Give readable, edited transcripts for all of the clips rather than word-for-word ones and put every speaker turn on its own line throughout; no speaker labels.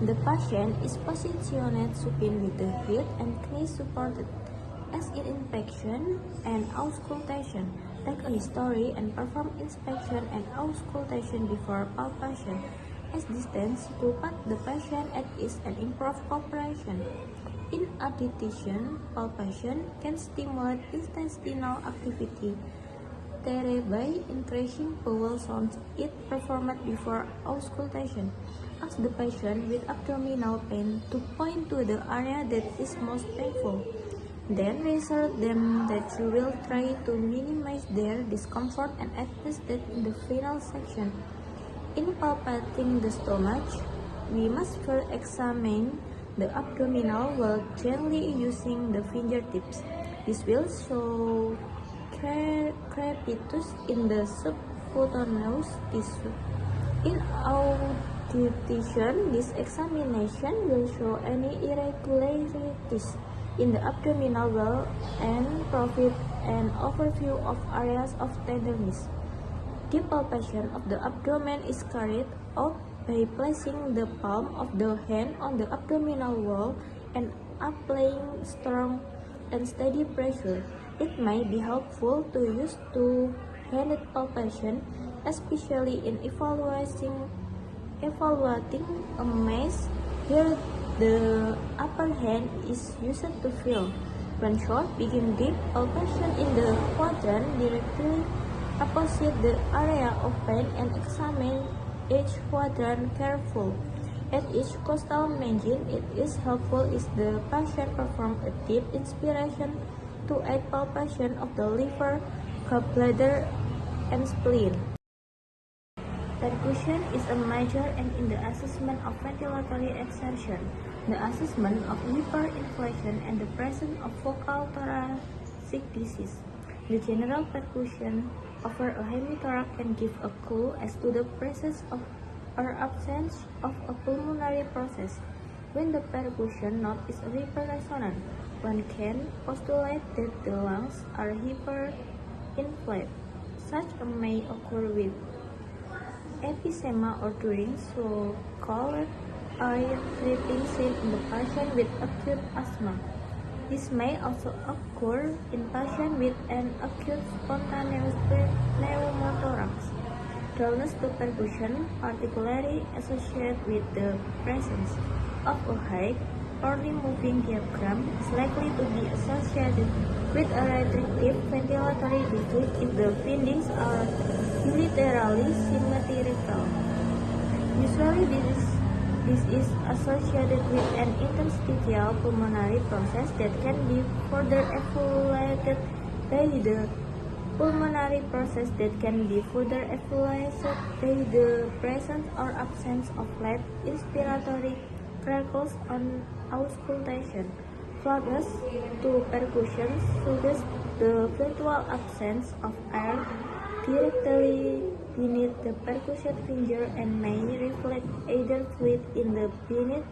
The patient is positioned supine with the head and knees supported. As in infection and auscultation, take a history and perform inspection and auscultation before palpation. As distance to put the patient at ease and improve cooperation. In addition, palpation can stimulate intestinal activity, thereby increasing bowel sounds if performed before auscultation. Ask the patient with abdominal pain to point to the area that is most painful. Then reassure them that you will try to minimize their discomfort and adjust that in the final section. In palpating the stomach, we must first examine the abdominal wall gently using the fingertips. This will show crepitus in the subcutaneous tissue. In audition, this examination will show any irregularities in the abdominal wall and provide an overview of areas of tenderness. Deep palpation of the abdomen is carried out by placing the palm of the hand on the abdominal wall and applying strong and steady pressure. It may be helpful to use two-handed palpation, especially in evaluating a mass. Here, the upper hand is used to feel. When short, begin deep palpation in the quadrant directly opposite the area of pain and examine each quadrant carefully. At each costal margin, it is helpful if the patient performs a deep inspiration to aid palpation of the liver, gallbladder, and spleen. Percussion is a major and in the assessment of ventilatory exertion, the assessment of hyperinflation, and the presence of focal thoracic disease. The general percussion over a hemithorax can give a clue as to the presence of or absence of a pulmonary process. When the percussion note is hyperresonant, one can postulate that the lungs are hyperinflated. Such may occur with emphysema or during so-called air dripping seen in the patient with acute asthma. This may also occur in patients with an acute spontaneous pneumothorax. Dryness to percussion, particularly associated with the presence of a high, poorly moving diaphragm, is likely to be associated with a restrictive ventilatory disease if the findings are unilaterally symmetrical. Usually, this is associated with an interstitial pulmonary process that can be further evaluated by the presence or absence of left inspiratory crackles on auscultation. Flatness to percussion suggests the virtual absence of air directly beneath the percussion finger and may reflect either fluid in the beneath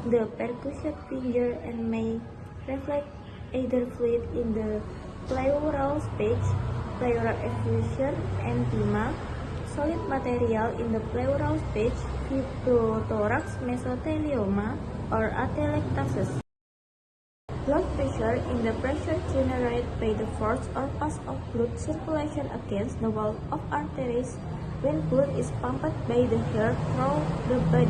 the percussion finger and may reflect either fluid in the pleural space, pleural effusion, edema, solid material in the pleural space, pneumothorax, mesothelioma, or atelectasis. Blood pressure in the pressure generated by the force or pass of blood circulation against the wall of arteries when blood is pumped by the heart through the body.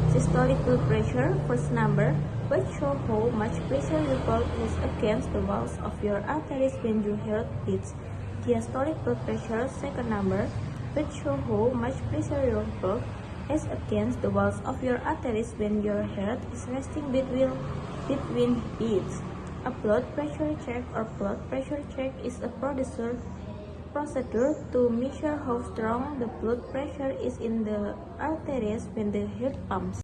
Systolic blood pressure, first number, which shows how much pressure your blood is against the walls of your arteries when your heart beats. Diastolic blood pressure, second number, which shows how much pressure your blood is against the walls of your arteries when your heart is resting between beats. A blood pressure check or blood pressure check is a procedure to measure how strong the blood pressure is in the arteries when the heart pumps.